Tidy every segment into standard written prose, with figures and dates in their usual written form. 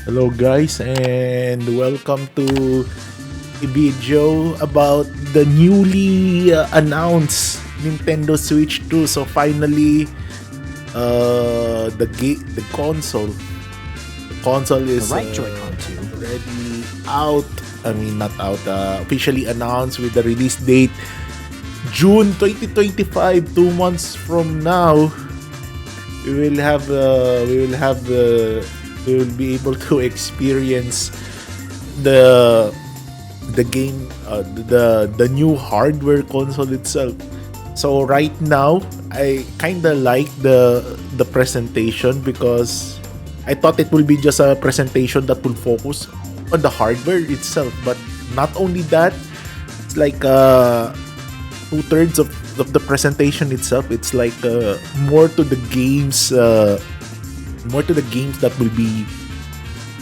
Hello guys and welcome to a video about the newly announced Nintendo Switch 2. So finally the console The is right Joy-Con too. already out. I mean not out, officially announced with the release date June 2025, 2 months from now. We will have we will be able to experience the the game, the new hardware console itself. So right now I kind of like the presentation because I thought it will be just a presentation that will focus on the hardware itself, but not only that, it's like two-thirds of the presentation itself. It's like more to the games, that will be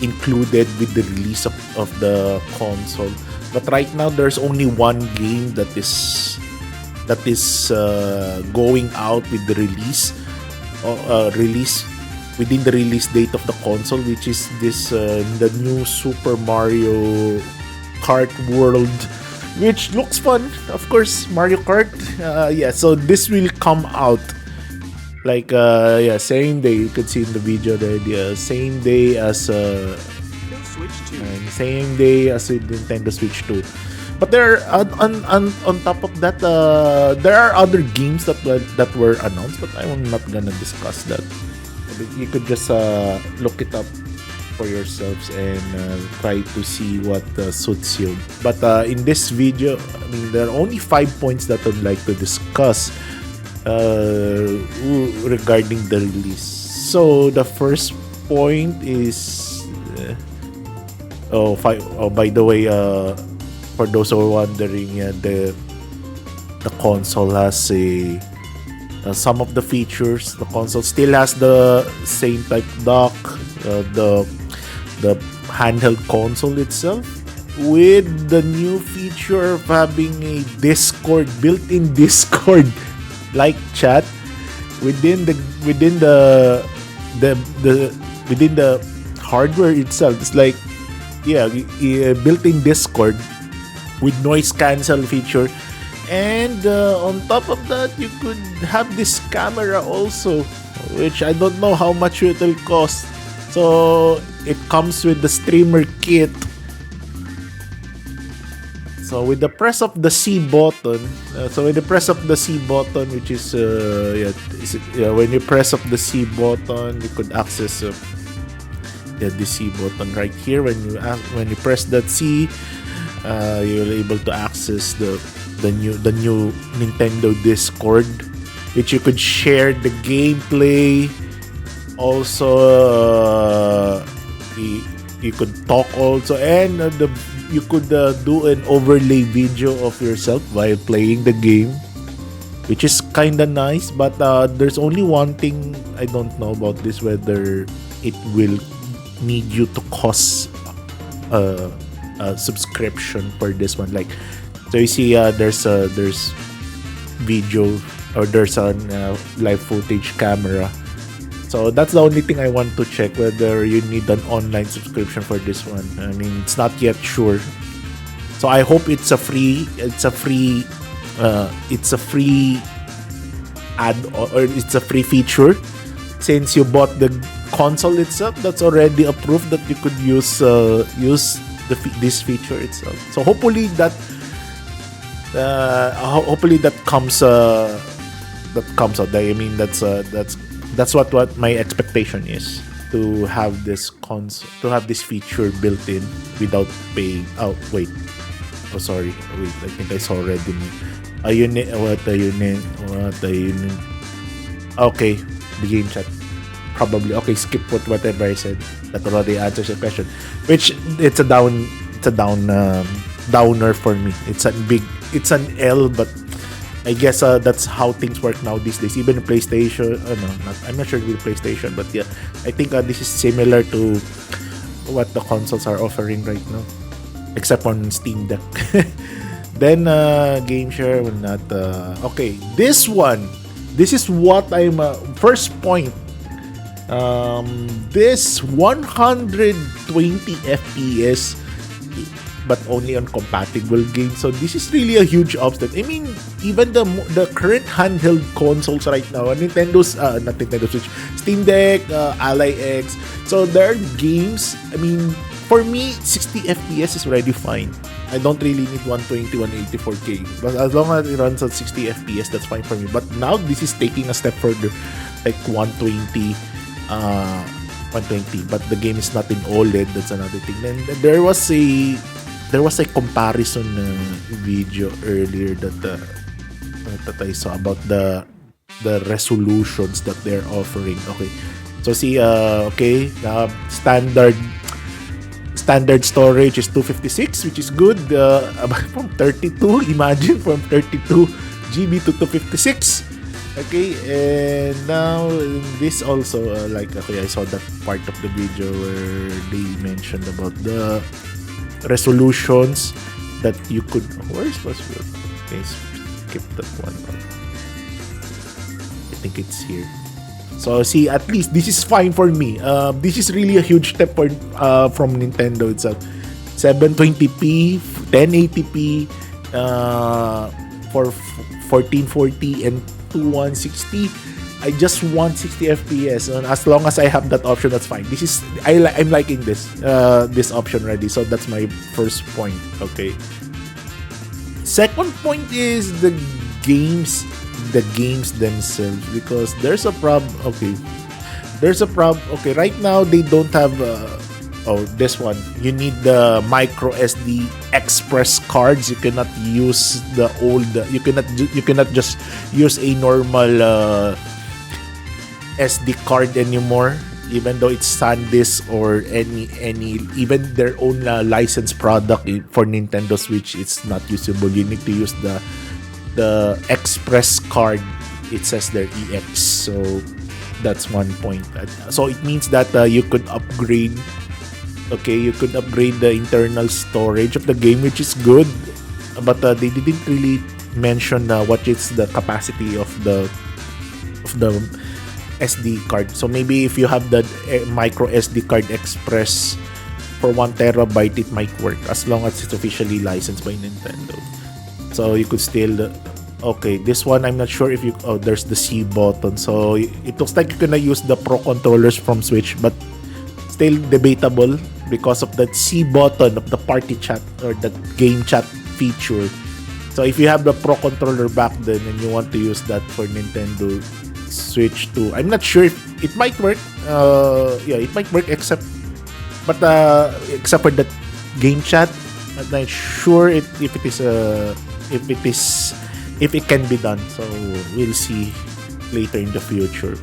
included with the release of the console. But right now there's only one game that is going out with the release within the release date of the console, which is this the new Super Mario Kart World, which looks fun. Of course, Mario Kart. Yeah, so this will come out like same day. You could see in the video there, the same day as Switch 2. same day as with Nintendo Switch 2. But there on top of that, there are other games that were announced, but I'm not gonna discuss that. You could just look it up for yourselves and try to see what suits you. But in this video, I mean, there are only 5 points that I'd like to discuss regarding the release. So the first point is by the way, for those who are wondering, the console has a some of the features. The console still has the same type dock, the handheld console itself, with the new feature of having a Discord, built-in Discord like chat within the hardware itself. It's like, yeah, built-in Discord with noise cancel feature, and on top of that you could have this camera also, which I don't know how much it will cost. So it comes with the streamer kit. So with the press of the C button, which is when you press of the C button, you could access the C button right here. When you press that C, you're able to access the new Nintendo Discord, which you could share the gameplay. Also, you could talk also, and you could do an overlay video of yourself while playing the game, which is kind of nice. But there's only one thing I don't know about this, whether it will need you to cost a subscription for this one. Like, so you see, there's video, or there's a live footage camera. So that's the only thing I want to check, whether you need an online subscription for this one. I mean, it's not yet sure. So I hope it's a free ad, or it's a free feature. Since you bought the console itself, that's already a proof that you could use this feature itself. So hopefully that comes out. I mean, that's what my expectation is, to have this feature built in without paying. Oh wait, sorry, wait, I think I saw already. What a unit. Okay, the game chat. Probably okay. Skip whatever I said. That already answers your question. Which it's a downer for me. It's an L, but I guess that's how things work now these days. Even PlayStation, I'm not sure with PlayStation, but yeah, I think this is similar to what the consoles are offering right now, except on Steam Deck. Then game share will not. Okay, this is what I'm first point This 120 FPS, but only on compatible games. So this is really a huge obstacle. I mean, even the current handheld consoles right now, Nintendo's not Nintendo Switch, Steam Deck, Ally X. So there are games. I mean, for me, 60 FPS is already fine. I don't really need 120, 184K. But as long as it runs at 60 FPS, that's fine for me. But now this is taking a step further, like 120. 120, but the game is not in OLED. That's another thing. Then there was a comparison video earlier that I saw about the resolutions that they're offering. Okay, so see, okay, standard storage is 256, which is good. From 32, imagine, from 32 GB to 256. Okay, and now this also, okay, I saw that part of the video where they mentioned about the resolutions that you could. Where's password? Okay, skip that one. I think it's here. So see, at least this is fine for me. This is really a huge step from Nintendo itself. 720p, 1080p, for 1440 and to 160. I just want 60 FPS, and as long as I have that option, that's fine. I'm liking this option already. So that's my first point. Okay. Second point is the games themselves, because there's a problem. Okay, Okay, right now they don't have. This one. You need the micro SD express cards. You cannot use the old. You cannot just use a normal SD card anymore. Even though it's SanDisk or any even their own licensed product for Nintendo Switch, it's not usable. You need to use the express card. It says there EX. So that's one point. So it means that you could upgrade. Okay, you could upgrade the internal storage of the game, which is good, but they didn't really mention what is the capacity of the SD card. So maybe if you have the micro SD card express for 1 terabyte, it might work as long as it's officially licensed by Nintendo. So you could still. Okay, this one I'm not sure if you. Oh, there's the C button. So it looks like you're gonna use the Pro controllers from Switch, but still debatable because of that C button of the party chat or the game chat feature. So if you have the Pro controller back then and you want to use that for Nintendo Switch 2, I'm not sure if it might work. It might work except for the game chat. I'm not sure if it can be done. So we'll see later in the future.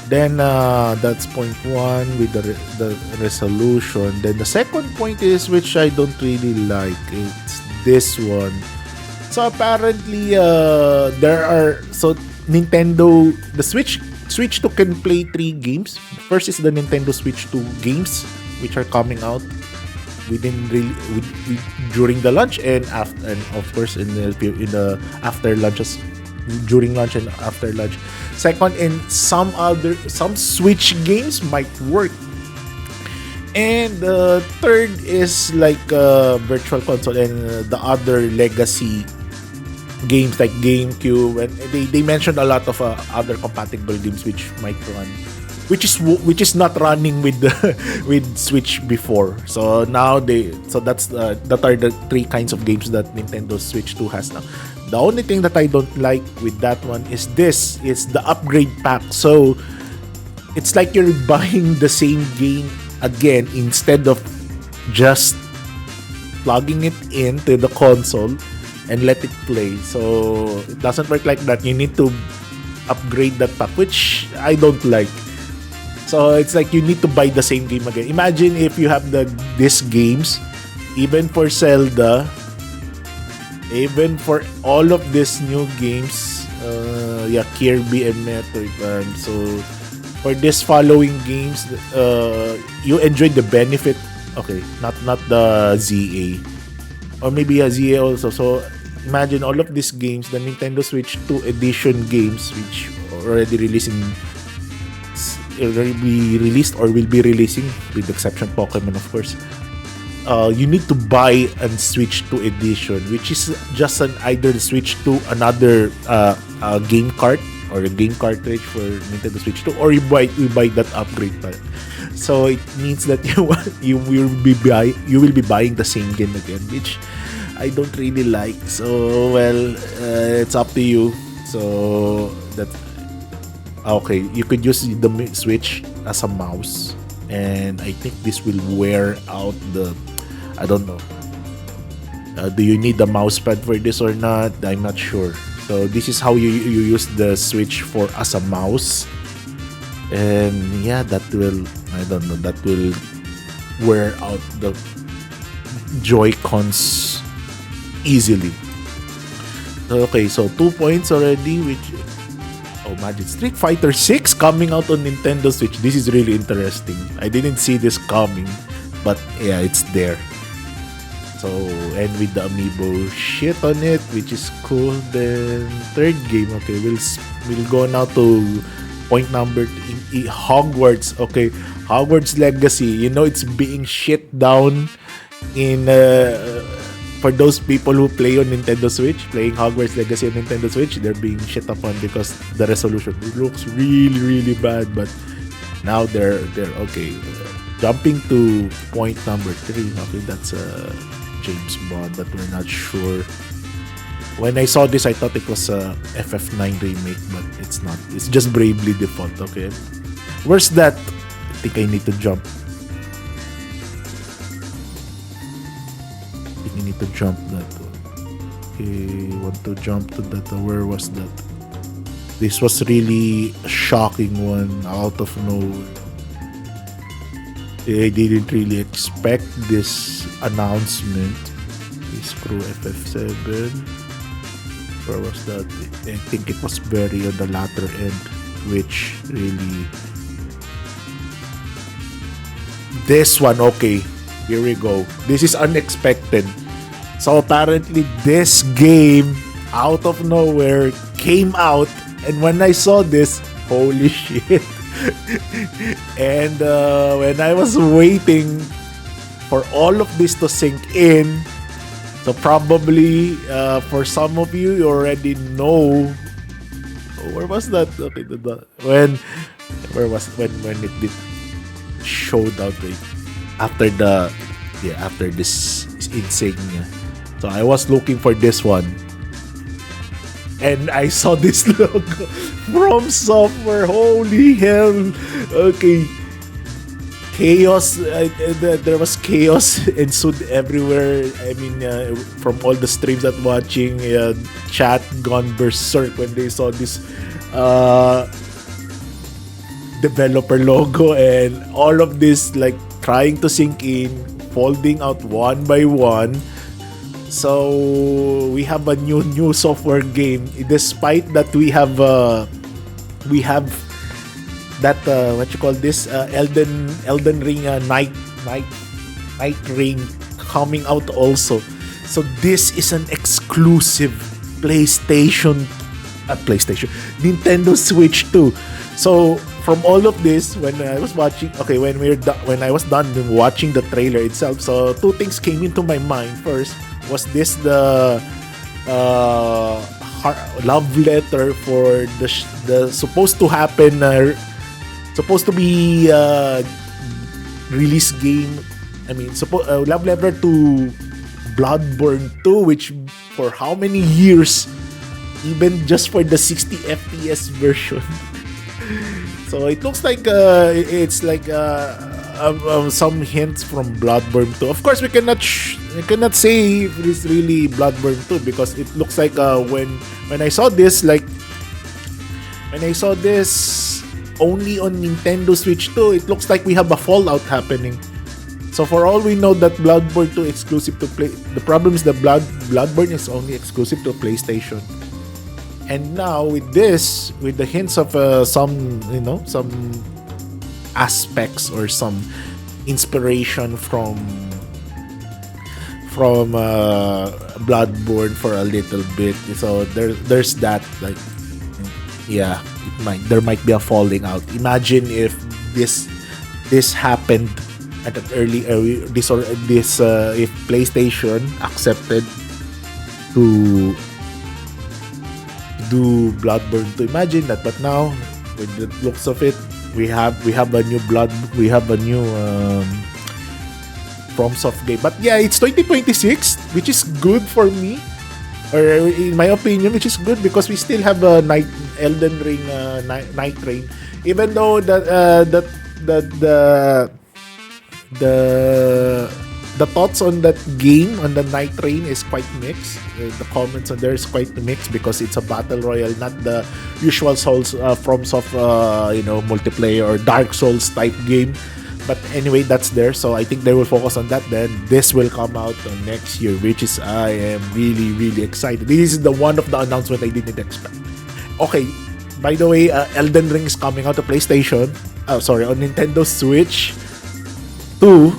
Then that's point one with the resolution. Then the second point is, which I don't really like, it's this one. So apparently Nintendo, the Switch 2 can play 3 games. First is the Nintendo Switch 2 games, which are coming out during the launch and after, and of course in the after launches, during launch and after launch. Second, and some Switch games might work. And the third is like Virtual Console and the other legacy games like GameCube, and they mentioned a lot of other compatible games which might run, which is not running with with Switch before. So now that are the 3 kinds of games that Nintendo Switch 2 has now. The only thing that I don't like with that one is the upgrade pack. So it's like you're buying the same game again instead of just plugging it into the console and let it play. So it doesn't work like that. You need to upgrade that pack, which I don't like. So it's like you need to buy the same game again. Imagine if you have these games, even for Zelda, even for all of these new games, Kirby and Metroid. So for this following games, you enjoy the benefit. Okay, not the ZA, or maybe a ZA also. So imagine all of these games, the Nintendo Switch 2 edition games, which already released in will be released or will be releasing, with the exception Pokemon, of course. You need to buy and Switch 2 edition, which is just an either switch to another game cart or a game cartridge for Nintendo Switch 2, or you buy that upgrade pack. So it means that you will be buying the same game again, which I don't really like. So well, it's up to you. So that okay, you could use the Switch as a mouse, and I think this will wear out the. I don't know. Do you need the mouse pad for this or not? I'm not sure. So this is how you use the Switch for as a mouse, and yeah, that will I don't know that will wear out the Joy-Cons easily. Okay, so 2 points already, which oh imagine Street Fighter 6 coming out on Nintendo Switch. This is really interesting. I didn't see this coming, but yeah, it's there. So, and with the amiibo shit on it, which is cool. Then third game, okay, we'll go now to point number Hogwarts. Okay, Hogwarts Legacy. You know it's being shit down in for those people who play on Nintendo Switch, playing Hogwarts Legacy on Nintendo Switch, they're being shit upon because the resolution looks really bad. But now they're okay. Jumping to point number 3. Okay, that's James Bond, but we're not sure. When I saw this, I thought it was a FF9 remake, but it's not. It's just Bravely Default. Okay, where's that? I think I need to jump. I think I need to jump that one. Okay, want to jump to that. Where was that? This was really a shocking one out of nowhere. I didn't really expect this announcement. Screw FF7. Where was that? I think it was very on the latter end, which really. This one, okay. Here we go. This is unexpected. So apparently, this game out of nowhere came out, and when I saw this, holy shit. And when I was waiting for all of this to sink in, so probably for some of you, you already know. Oh, where was that? Okay, when it did showed out right after after this insignia. So I was looking for this one. And I saw this logo from Software. Holy hell. Okay. Chaos. There was chaos ensued everywhere. I mean, from all the streams that watching, chat gone berserk when they saw this developer logo, and all of this like trying to sink in, folding out one by one. So we have a new software game, despite that we have that what you call this Elden Ring night ring coming out also. So this is an exclusive PlayStation Nintendo Switch 2. So from all of this, when I was watching, okay, when I was done watching the trailer itself, so two things came into my mind. First, was this the love letter for the supposed to happen, supposed to be release game? I mean, love letter to Bloodborne 2, which for how many years, even just for the 60 FPS version. So it looks like it's like some hints from Bloodborne 2. Of course, we cannot say if it is really Bloodborne 2, because it looks like when I saw this, only on Nintendo Switch 2, it looks like we have a Fallout happening. So for all we know, that Bloodborne 2 exclusive to play. The problem is that Bloodborne is only exclusive to PlayStation. And now with this, with the hints of some aspects or some inspiration from Bloodborne for a little bit. So there's that, like, yeah, there might be a falling out. Imagine if this this happened at an early if PlayStation accepted to do Bloodborne to imagine that. But now, with the looks of it, we have a new we have a new FromSoft game. But yeah, it's 2026, which is good for me, or in my opinion, which is good because we still have a Elden Ring Night Train, even though the the thoughts on that game on the Night Train is quite mixed. The comments on there is quite mixed because it's a battle royale, not the usual Souls FromSoft multiplayer or Dark Souls type game. But anyway, that's there. So I think they will focus on that. Then this will come out next year, which is I am really really excited. This is the one of the announcement I didn't expect. Okay, by the way, Elden Ring is coming out to PlayStation. Sorry, on Nintendo Switch 2.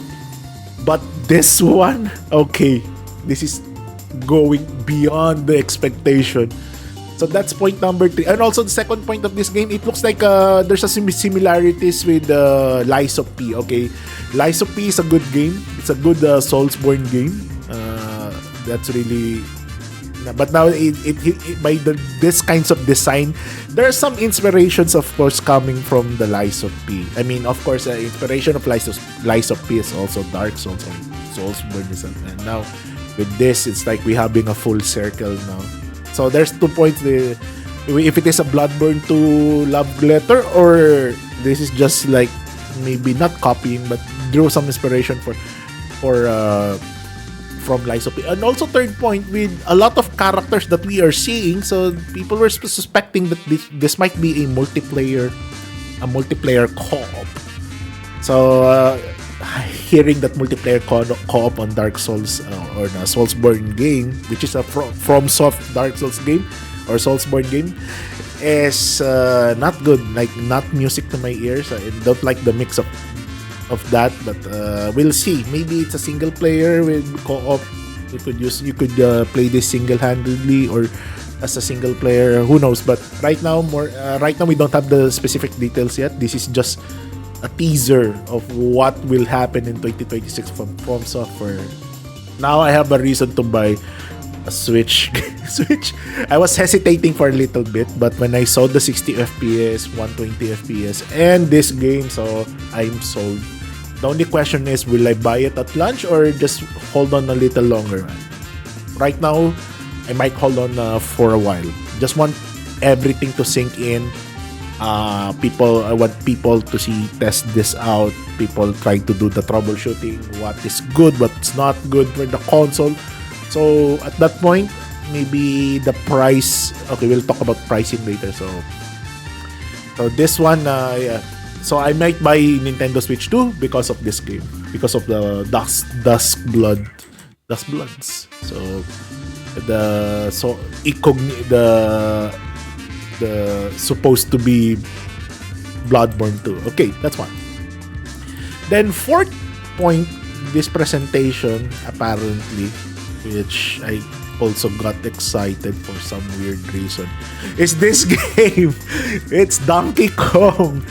But this one, okay, this is going beyond the expectation. So that's point number 3. And also the second point of this game, it looks like there's a similarities with Lies of P. Okay, Lies of P is a good game. It's a good Soulsborne game. That's really. But now by this kinds of design, there are some inspirations, of course, coming from the Lies of P. I mean, of course, inspiration of Lies of P is also Dark Souls or Soulsborne. And now with this, it's like we having a full circle now. So there's 2 points. If it is a Bloodborne 2 love letter, or this is just like maybe not copying, but drew some inspiration for from Lies of P. And also third point, with a lot of characters that we are seeing, so people were suspecting that this might be a multiplayer co-op. So hearing that multiplayer co-op on Dark Souls or the Soulsborne game, which is a FromSoft Dark Souls game or Soulsborne game, is not good. Like, not music to my ears. I don't like the mix of that, but we'll see. Maybe it's a single player with co-op. You could play this single-handedly or as a single player. Who knows? But right now we don't have the specific details yet. This is just a teaser of what will happen in 2026 from FromSoft. Now I have a reason to buy a Switch. I was hesitating for a little bit, but when I saw the 60 FPS, 120 FPS, and this game, so I'm sold. The only question is, will I buy it at launch or just hold on a little longer? Right now, I might hold on for a while. Just want everything to sink in. I want people to test this out. People try to do the troubleshooting. What is good, what's not good for the console. So at that point, maybe the price. Okay, we'll talk about pricing later. So this one, yeah. So I might buy Nintendo Switch 2 because of this game, because of the Dusk Bloods. So the supposed to be Bloodborne 2. Okay, that's one. Then fourth point, this presentation apparently, which I also got excited for some weird reason, is this game. It's Donkey Kong.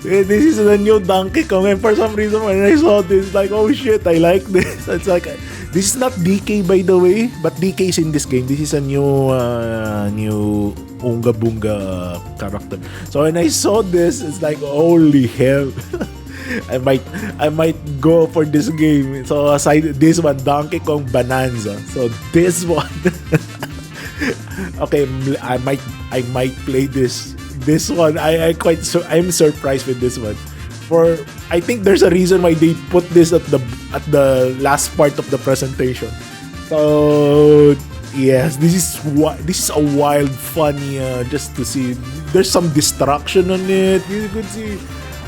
This is the new Donkey Kong, and for some reason when I saw this, like, oh shit, I like this. It's like, this is not DK, by the way, but DK is in this game. This is a new Unga Boonga character. So when I saw this, it's like, holy hell. I might go for this game. So aside this one, Donkey Kong Bonanza. So this one, okay, I might play this one. I'm surprised with this one. I think there's a reason why they put this at the last part of the presentation. So yes, this is a wild, funny, just to see. There's some destruction on it. You could see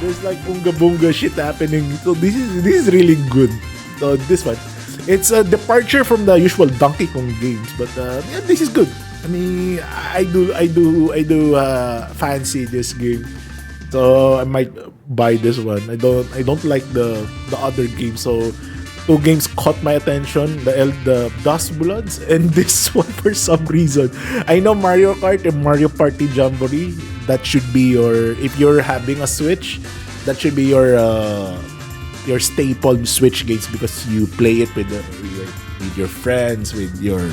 there's like Unga Boonga shit happening. So this is really good. So this one, it's a departure from the usual Donkey Kong games, but yeah, this is good. I mean, I do fancy this game, so I might buy this one. I don't like the other game, so two games caught my attention: the Dust Bloods and this one for some reason. I know Mario Kart and Mario Party Jamboree. That should be your, if you're having a Switch, that should be your staple Switch games because you play it with your friends, with your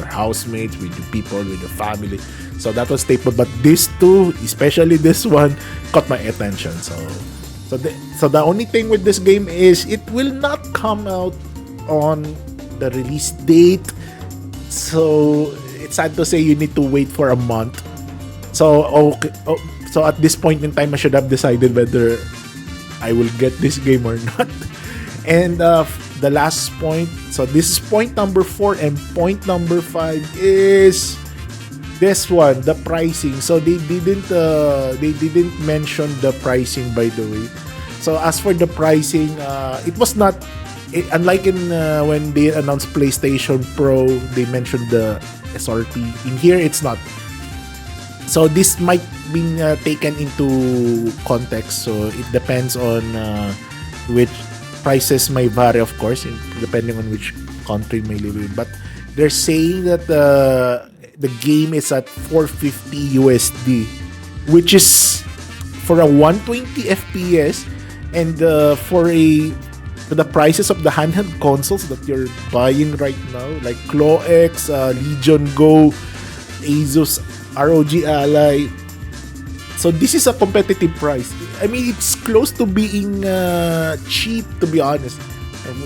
housemates, with your people, with your family. So that was staple. But these two, especially this one, caught my attention. So the only thing with this game is it will not come out on the release date. So it's sad to say you need to wait for a month. So okay, so at this point in time, I should have decided whether I will get this game or not. And the last point, so this is point number 4, and point number 5 is this one, the pricing. So they didn't mention the pricing, by the way. So as for the pricing, it was not unlike in when they announced PlayStation Pro, they mentioned the SRP. In here, it's not. So this might be taken into context. So it depends on which prices may vary, of course, depending on which country may live in. But they're saying that the game is at 450 USD, which is for a 120 FPS, and for the prices of the handheld consoles that you're buying right now, like Claw X, Legion Go, Asus ROG Ally. So this is a competitive price. I mean, it's close to being cheap, to be honest.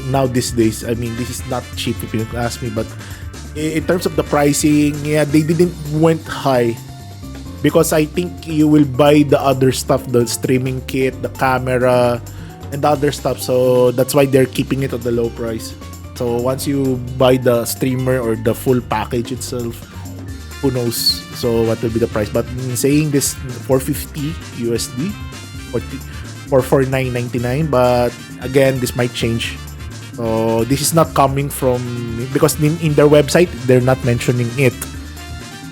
Now these days, I mean, this is not cheap if you ask me, but in terms of the pricing, yeah, they didn't went high because I think you will buy the other stuff, the streaming kit, the camera, and the other stuff. So that's why they're keeping it at the low price. So once you buy the streamer or the full package itself, who knows so what will be the price. But in saying this, 450 USD or 49.99, but again, this might change. So this is not coming from, because in their website they're not mentioning it.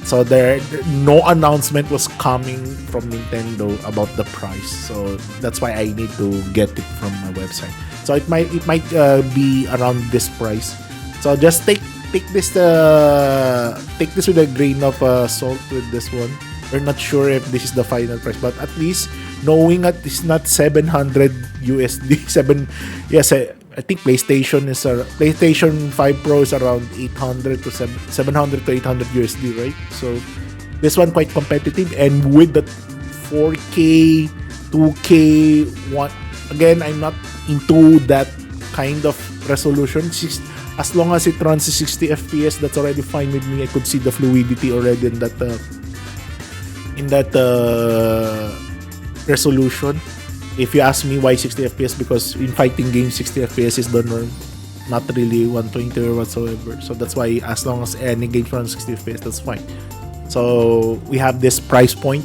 So there no announcement was coming from Nintendo about the price. So that's why I need to get it from my website. So it might be around this price. So just take this with a grain of salt with this one. We're not sure if this is the final price, but at least knowing that it's not 700 USD. I think PlayStation 5 Pro is around 800 to 700 to 800 USD, right? So this one quite competitive, and with the 4K, 2K one, again, I'm not into that kind of resolution. As long as it runs 60 FPS, that's already fine with me. I could see the fluidity already in that resolution. If you ask me why 60 FPS, because in fighting games 60 FPS is the norm, not really 120 or whatsoever. So that's why as long as any game runs 60 FPS, that's fine. So we have this price point,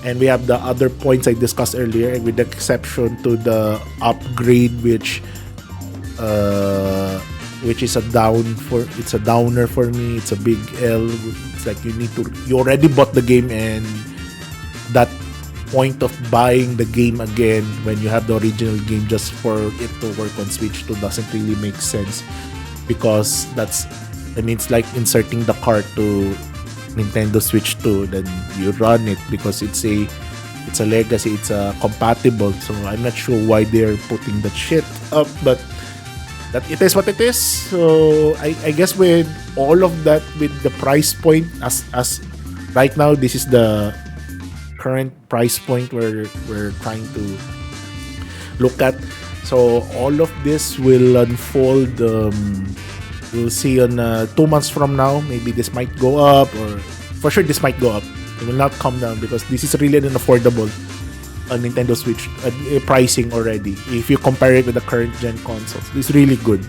and we have the other points I discussed earlier, with the exception to the upgrade, which is a downer for me. It's a big L. It's like you already bought the game, and that point of buying the game again when you have the original game just for it to work on Switch 2 doesn't really make sense, because it's like inserting the card to Nintendo Switch 2, then you run it because it's a legacy, it's compatible. So I'm not sure why they're putting that shit up, but that it is what it is. So I guess with all of that, with the price point as right now, this is the current price point we're trying to look at. So all of this will unfold. We'll see on 2 months from now. Maybe this might go up, or for sure this might go up. It will not come down, because this is really an affordable Nintendo Switch pricing already. If you compare it with the current gen consoles, it's really good.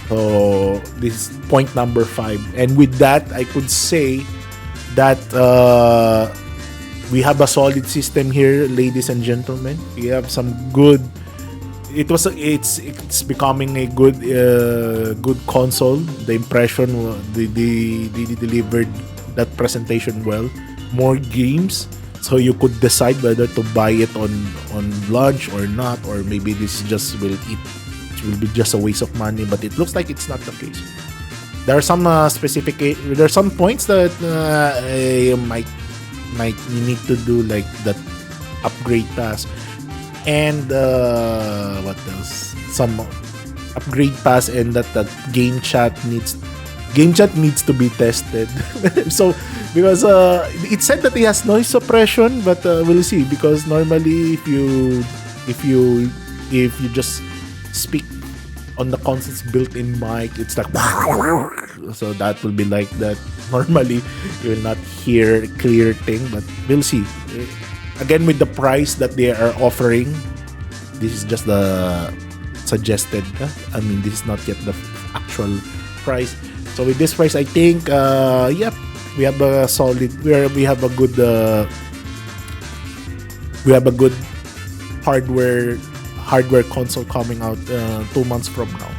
So this is point number 5. And with that, I could say that we have a solid system here, ladies and gentlemen. We have some good. It's becoming a good console. The impression, they delivered that presentation well. More games, so you could decide whether to buy it on launch or not, or maybe this just will eat will be just a waste of money, but it looks like it's not the case. There are some there are some points that you might you need to do, like that upgrade pass, and what else? Some upgrade pass, and that the game chat needs to be tested. So because it said that it has noise suppression, but we'll see, because normally if you just speak on the console's built-in mic, it's like so that will be like that. Normally you will not hear a clear thing, but we'll see. Again, with the price that they are offering, this is just the suggested. I mean, this is not yet the actual price. So with this price, I think yep, we have a solid, we have a good hardware console coming out 2 months from now.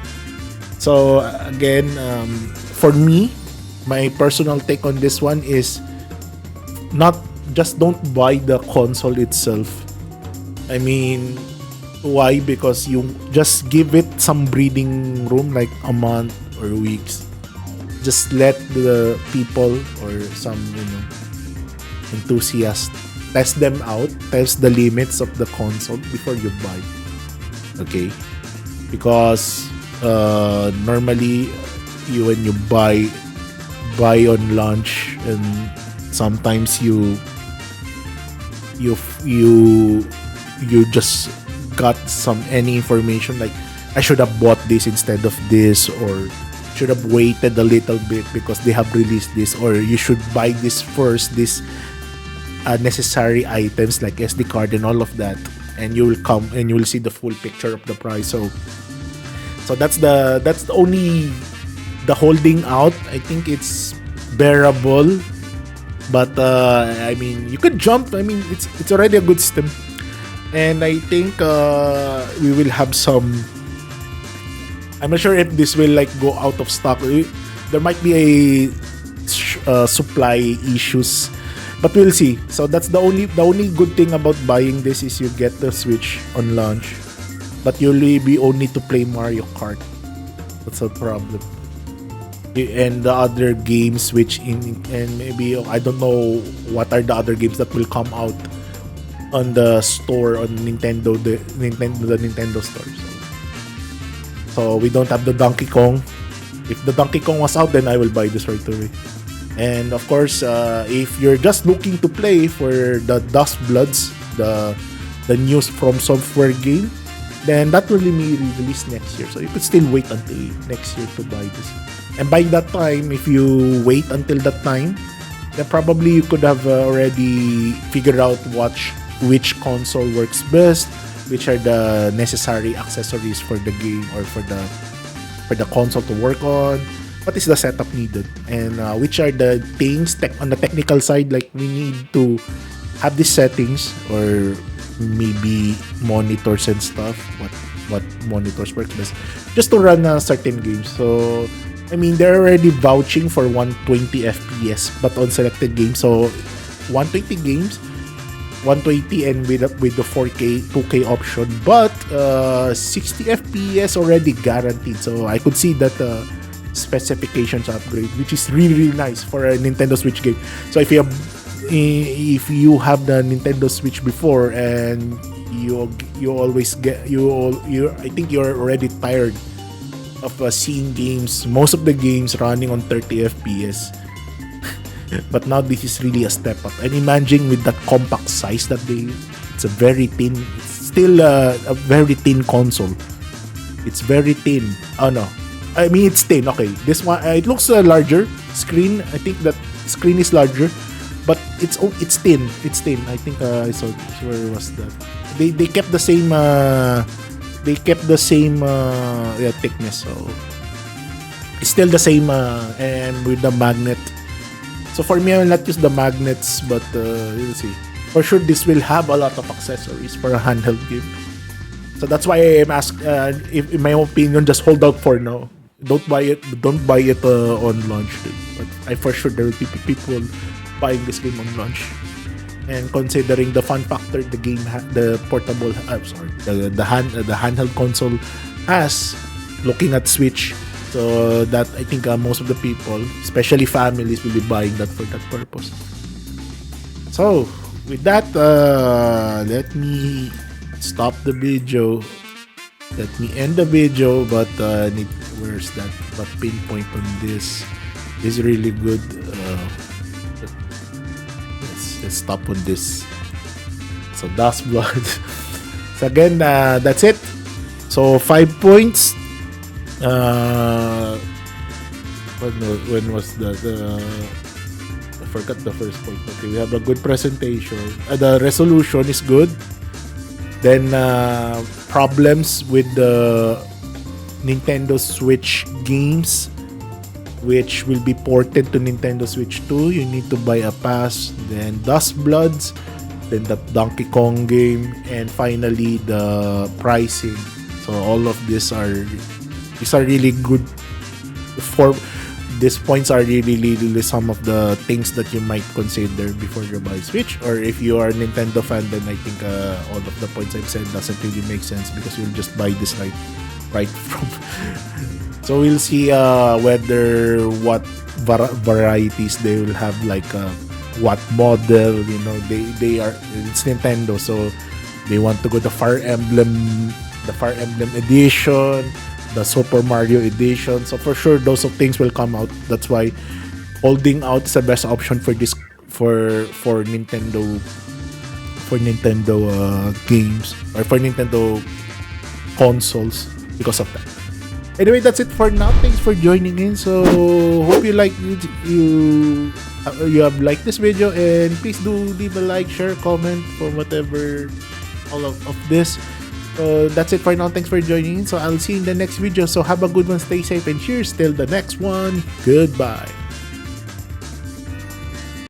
So again, for me, my personal take on this one is not just don't buy the console itself. I mean, why? Because you just give it some breathing room, like a month or weeks. Just let the people or some enthusiasts test them out, test the limits of the console before you buy. Okay, because normally when you buy on launch, and sometimes you just got any information like, I should have bought this instead of this, or should have waited a little bit because they have released this, or you should buy this first, this necessary items like SD card and all of that, and you will come and you will see the full picture of the price. So that's the only the holding out. I think it's bearable, but I mean, you could jump. I mean, it's already a good system, and I think we will have some. I'm not sure if this will like go out of stock. There might be a supply issues, but we'll see. So that's the only good thing about buying this is you get the Switch on launch, but you'll be only to play Mario Kart. That's a problem. And the other games, and maybe I don't know what are the other games that will come out on the store on Nintendo, the Nintendo store. So we don't have the Donkey Kong. If the Donkey Kong was out, then I will buy this right away. And of course, if you're just looking to play for the Dust Bloods, the news from software game, then that will be released next year. So you could still wait until next year to buy this. And by that time, if you wait until that time, then probably you could have already figured out which console works best, which are the necessary accessories for the game or for the console to work on, what is the setup needed, and which are the things on the technical side, like we need to have these settings, or maybe monitors and stuff, what monitors work best just to run certain games. So I mean, they're already vouching for 120 FPS but on selected games. So 120 games, 120 and with the 4K 2K option, but 60 FPS already guaranteed. So I could see that specifications upgrade, which is really nice for a Nintendo Switch game. So if you have the Nintendo Switch before, and you always get I think you're already tired of seeing most of the games running on 30 FPS. But now this is really a step up. And imagine with that compact size that it's still a very thin console. It's very thin. Oh no, I mean it's thin. Okay, this one it looks larger screen. I think that screen is larger, but it's thin. It's thin. I think I saw where was that? They kept the same. Thickness. So it's still the same, and with the magnet. So for me, I will not use the magnets, but you'll see. For sure, this will have a lot of accessories for a handheld game. So that's why I am in my opinion, just hold out for now. Don't buy it on launch. But for sure there will be people buying this game on launch. And considering the fun factor, the game, the portable, the handheld console as looking at Switch. So that I think most of the people, especially families, will be buying that for that purpose. So with that, let me stop the video. Let me end the video, but where's that? But pinpoint on this is really good. Let's stop on this. So Dust Blood. So again, that's it. So 5 points. When was the I forgot the first point. Okay, we have a good presentation. The resolution is good. Then problems with the Nintendo Switch games, which will be ported to Nintendo Switch 2. You need to buy a pass. Then Dust Bloods, then the Donkey Kong game, and finally the pricing. So all of these are really good. For these points are really some of the things that you might consider before you buy Switch. Or if you are a Nintendo fan, then I think all of the points I've said doesn't really make sense because you'll just buy this right from. So we'll see whether what varieties they will have, like what model. They are, it's Nintendo, so they want to go the Fire Emblem edition, the Super Mario edition. So for sure those things will come out. That's why holding out is the best option for this for Nintendo games, or for Nintendo consoles, because of that. Anyway, that's it for now. Thanks for joining in. So hope you have liked this video, and please do leave a like, share, comment for whatever all of this. So that's it for now. Thanks for joining in. So I'll see you in the next video. So have a good one, stay safe, and cheers till the next one. Goodbye.